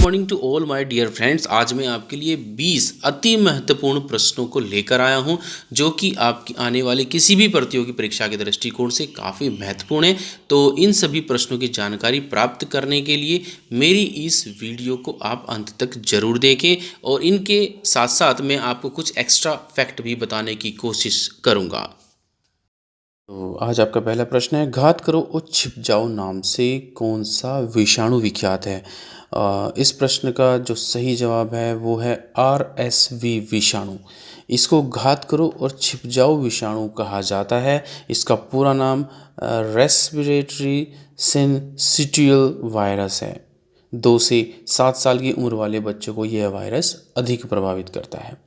Morning to all my dear friends. आज मैं आपके लिए 20 अति महत्वपूर्ण प्रश्नों को लेकर आया हूं जो कि आपकी आने वाले किसी भी प्रतियोगी परीक्षा के दृष्टिकोण से काफ़ी महत्वपूर्ण है। तो इन सभी प्रश्नों की जानकारी प्राप्त करने के लिए मेरी इस वीडियो को आप अंत तक जरूर देखें और इनके साथ साथ मैं आपको कुछ एक्स्ट्रा फैक्ट भी बताने की कोशिश करूँगा। तो आज आपका पहला प्रश्न है, घात करो और छिप जाओ नाम से कौन सा विषाणु विख्यात है। इस प्रश्न का जो सही जवाब है वो है RSV विषाणु। इसको घात करो और छिप जाओ विषाणु कहा जाता है। इसका पूरा नाम रेस्पिरेटरी सिंसिटियल वायरस है। 2 से 7 साल की उम्र वाले बच्चों को यह वायरस अधिक प्रभावित करता है।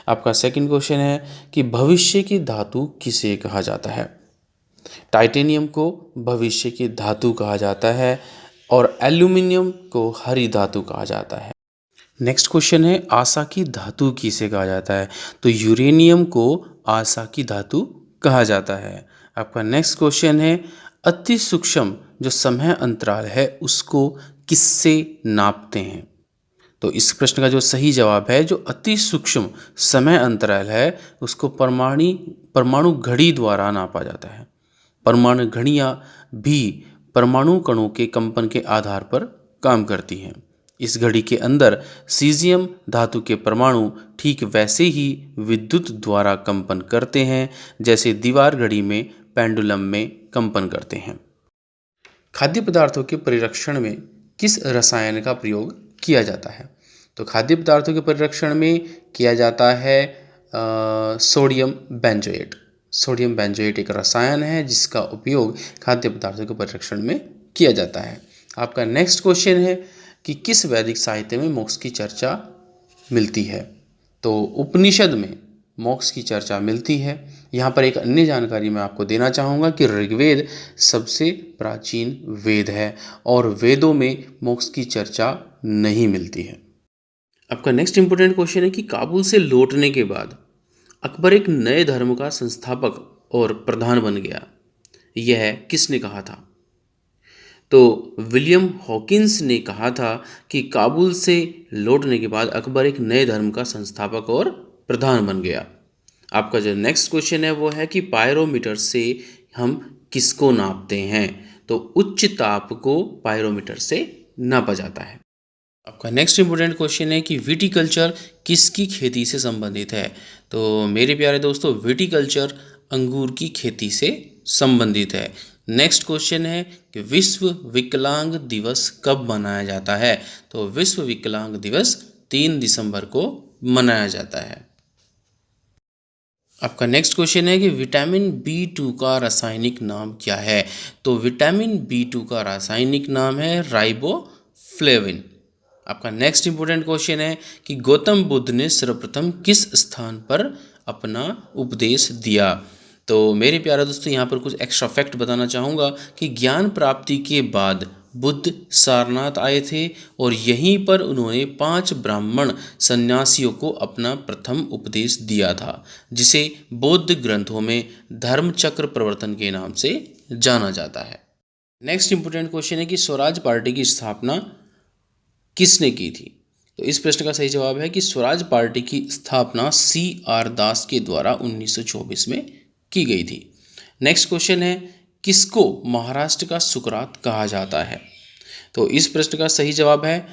आपका सेकंड क्वेश्चन है कि भविष्य की धातु किसे कहा जाता है। टाइटेनियम को भविष्य की धातु कहा जाता है और एल्यूमिनियम को हरी धातु कहा जाता है। नेक्स्ट क्वेश्चन है, आशा की धातु किसे कहा जाता है। तो यूरेनियम को आशा की धातु कहा जाता है। आपका नेक्स्ट क्वेश्चन है, अति सूक्ष्म जो समय अंतराल है उसको किससे नापते हैं। तो इस प्रश्न का जो सही जवाब है, जो अति सूक्ष्म समय अंतराल है उसको परमाणु घड़ी द्वारा नापा जाता है। परमाणु घड़ियाँ भी परमाणु कणों के कंपन के आधार पर काम करती हैं। इस घड़ी के अंदर सीजियम धातु के परमाणु ठीक वैसे ही विद्युत द्वारा कंपन करते हैं जैसे दीवार घड़ी में पेंडुलम में कंपन करते हैं। खाद्य पदार्थों के परिरक्षण में किस रसायन का प्रयोग किया जाता है। तो खाद्य पदार्थों के परिरक्षण में किया जाता है सोडियम बेंजोएट। सोडियम बेंजोएट एक रसायन है जिसका उपयोग खाद्य पदार्थों के परिरक्षण में किया जाता है। आपका नेक्स्ट क्वेश्चन है कि किस वैदिक साहित्य में मोक्ष की चर्चा मिलती है। तो उपनिषद में मोक्ष की चर्चा मिलती है। यहाँ पर एक अन्य जानकारी मैं आपको देना चाहूँगा कि ऋग्वेद सबसे प्राचीन वेद है और वेदों में मोक्ष की चर्चा नहीं मिलती है। आपका नेक्स्ट इंपॉर्टेंट क्वेश्चन है कि काबुल से लौटने के बाद अकबर एक नए धर्म का संस्थापक और प्रधान बन गया। यह किसने कहा था। तो विलियम हॉकिंस ने कहा था कि काबुल से लौटने के बाद अकबर एक नए धर्म का संस्थापक और प्रधान बन गया। आपका जो नेक्स्ट क्वेश्चन है वो है कि पायरोमीटर से हम किसको नापते हैं। तो उच्च ताप को पायरोमीटर से नापा जाता है। आपका नेक्स्ट इंपॉर्टेंट क्वेश्चन है कि विटीकल्चर किसकी खेती से संबंधित है। तो मेरे प्यारे दोस्तों, विटीकल्चर अंगूर की खेती से संबंधित है। नेक्स्ट क्वेश्चन है कि विश्व विकलांग दिवस कब मनाया जाता है। तो विश्व विकलांग दिवस 3 दिसंबर को मनाया जाता है। आपका नेक्स्ट क्वेश्चन है कि विटामिन B2 का रासायनिक नाम क्या है। तो विटामिन B2 का रासायनिक नाम है राइबोफ्लेविन। आपका नेक्स्ट इंपॉर्टेंट क्वेश्चन है कि गौतम बुद्ध ने सर्वप्रथम किस स्थान पर अपना उपदेश दिया। तो मेरे प्यारे दोस्तों, यहाँ पर कुछ एक्स्ट्रा फैक्ट बताना चाहूँगा कि ज्ञान प्राप्ति के बाद बुद्ध सारनाथ आए थे और यहीं पर उन्होंने 5 ब्राह्मण सन्यासियों को अपना प्रथम उपदेश दिया था, जिसे बौद्ध ग्रंथों में धर्मचक्र प्रवर्तन के नाम से जाना जाता है। नेक्स्ट इंपॉर्टेंट क्वेश्चन है कि स्वराज पार्टी की स्थापना किसने की थी। तो इस प्रश्न का सही जवाब है कि स्वराज पार्टी की स्थापना CR दास के द्वारा 1924 में की गई थी। नेक्स्ट क्वेश्चन है, किसको महाराष्ट्र का सुकरात कहा जाता है। तो इस प्रश्न का सही जवाब है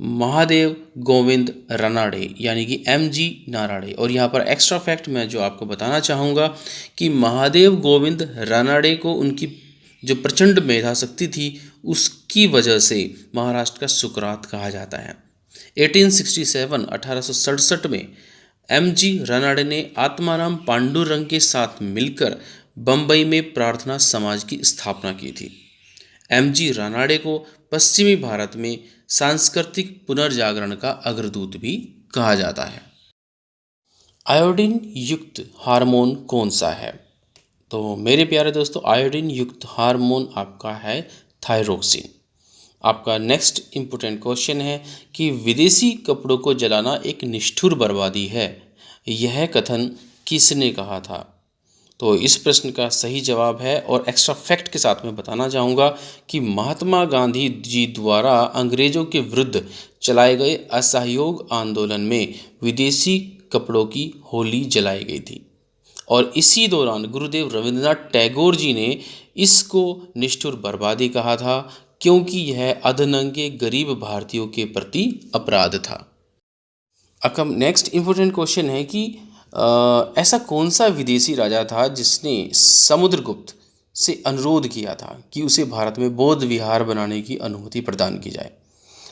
महादेव गोविंद रानडे यानी कि MG नारायणे। और यहाँ पर एक्स्ट्रा फैक्ट मैं जो आपको बताना चाहूँगा कि महादेव गोविंद रानडे को उनकी जो प्रचंड मेधा शक्ति थी उसकी वजह से महाराष्ट्र का सुकरात कहा जाता है। 1867 में MG रानडे ने आत्माराम पांडुरंग के साथ मिलकर बम्बई में प्रार्थना समाज की स्थापना की थी। MG रानडे को पश्चिमी भारत में सांस्कृतिक पुनर्जागरण का अग्रदूत भी कहा जाता है। आयोडीन युक्त हार्मोन कौन सा है। तो मेरे प्यारे दोस्तों, आयोडीन युक्त हार्मोन आपका है थायरोक्सिन। आपका नेक्स्ट इम्पोर्टेंट क्वेश्चन है कि विदेशी कपड़ों को जलाना एक निष्ठुर बर्बादी है। यह कथन किसने कहा था। तो तो इस प्रश्न का सही जवाब है, और एक्स्ट्रा फैक्ट के साथ मैं बताना चाहूँगा कि महात्मा गांधी जी द्वारा अंग्रेज़ों के विरुद्ध चलाए गए असहयोग आंदोलन में विदेशी कपड़ों की होली जलाई गई थी, और इसी दौरान गुरुदेव रविंद्रनाथ टैगोर जी ने इसको निष्ठुर बर्बादी कहा था, क्योंकि यह अधनंगे गरीब भारतीयों के प्रति अपराध था। अब नेक्स्ट इम्पोर्टेंट क्वेश्चन है कि ऐसा कौन सा विदेशी राजा था जिसने समुद्रगुप्त से अनुरोध किया था कि उसे भारत में बौद्ध विहार बनाने की अनुमति प्रदान की जाए।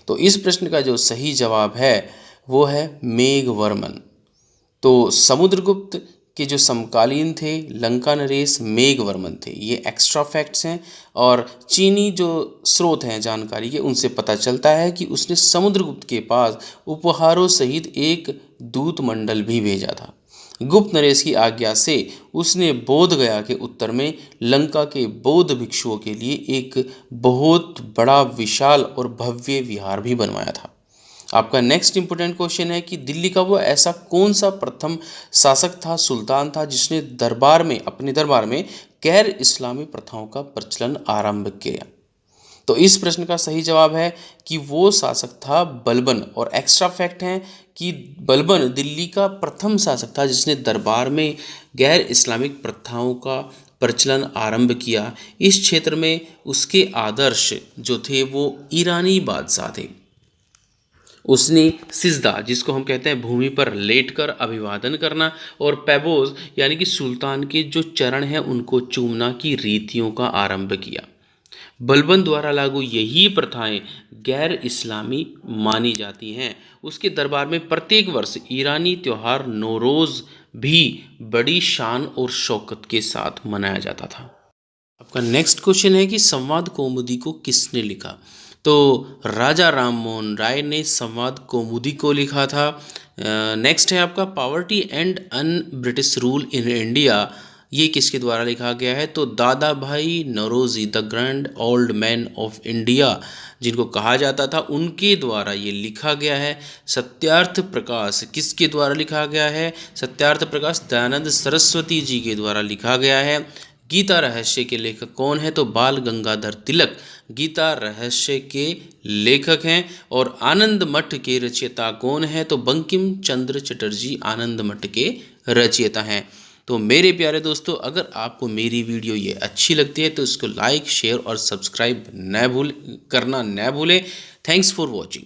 तो इस प्रश्न का जो सही जवाब है वो है मेघवर्मन। तो समुद्रगुप्त के जो समकालीन थे लंका नरेश मेघवर्मन थे। ये एक्स्ट्रा फैक्ट्स हैं, और चीनी जो स्रोत हैं जानकारी के उनसे पता चलता है कि उसने समुद्रगुप्त के पास उपहारों सहित एक दूत मंडल भी भेजा था। गुप्त नरेश की आज्ञा से उसने बोध गया के उत्तर में लंका के बौद्ध भिक्षुओं के लिए एक बहुत बड़ा विशाल और भव्य विहार भी बनवाया था। आपका नेक्स्ट इंपोर्टेंट क्वेश्चन है कि दिल्ली का वो ऐसा कौन सा प्रथम शासक था, सुल्तान था, जिसने अपने दरबार में गैर इस्लामी प्रथाओं का प्रचलन आरंभ किया। तो इस प्रश्न का सही जवाब है कि वो शासक था बलबन, और एक्स्ट्रा फैक्ट है कि बलबन दिल्ली का प्रथम शासक था जिसने दरबार में गैर इस्लामिक प्रथाओं का प्रचलन आरंभ किया। इस क्षेत्र में उसके आदर्श जो थे वो ईरानी बादशाह थे। उसने सिजदा, जिसको हम कहते हैं भूमि पर लेटकर अभिवादन करना, और पैबोज यानी कि सुल्तान के जो चरण हैं उनको चूमना की रीतियों का आरंभ किया। बलबन द्वारा लागू यही प्रथाएं गैर इस्लामी मानी जाती हैं। उसके दरबार में प्रत्येक वर्ष ईरानी त्यौहार नौरोज़ भी बड़ी शान और शौकत के साथ मनाया जाता था। आपका नेक्स्ट क्वेश्चन है कि संवाद कौमुदी को किसने लिखा। तो राजा राम मोहन राय ने संवाद कौमुदी को लिखा था। नेक्स्ट है आपका poverty and un-British rule in India, ये किसके द्वारा लिखा गया है। तो Dadabhai Naoroji the grand old man of India जिनको कहा जाता था उनके द्वारा ये लिखा गया है। सत्यार्थ प्रकाश किसके द्वारा लिखा गया है। सत्यार्थ प्रकाश दयानंद सरस्वती जी के द्वारा लिखा गया है। गीता रहस्य के लेखक कौन है। तो बाल गंगाधर तिलक गीता रहस्य के लेखक हैं। और आनंद मठ के रचयिता कौन है। तो बंकिम चंद्र चटर्जी आनंद मठ के रचयिता हैं। तो मेरे प्यारे दोस्तों, अगर आपको मेरी वीडियो ये अच्छी लगती है तो इसको लाइक शेयर और सब्सक्राइब करना न भूलें। Thanks for watching.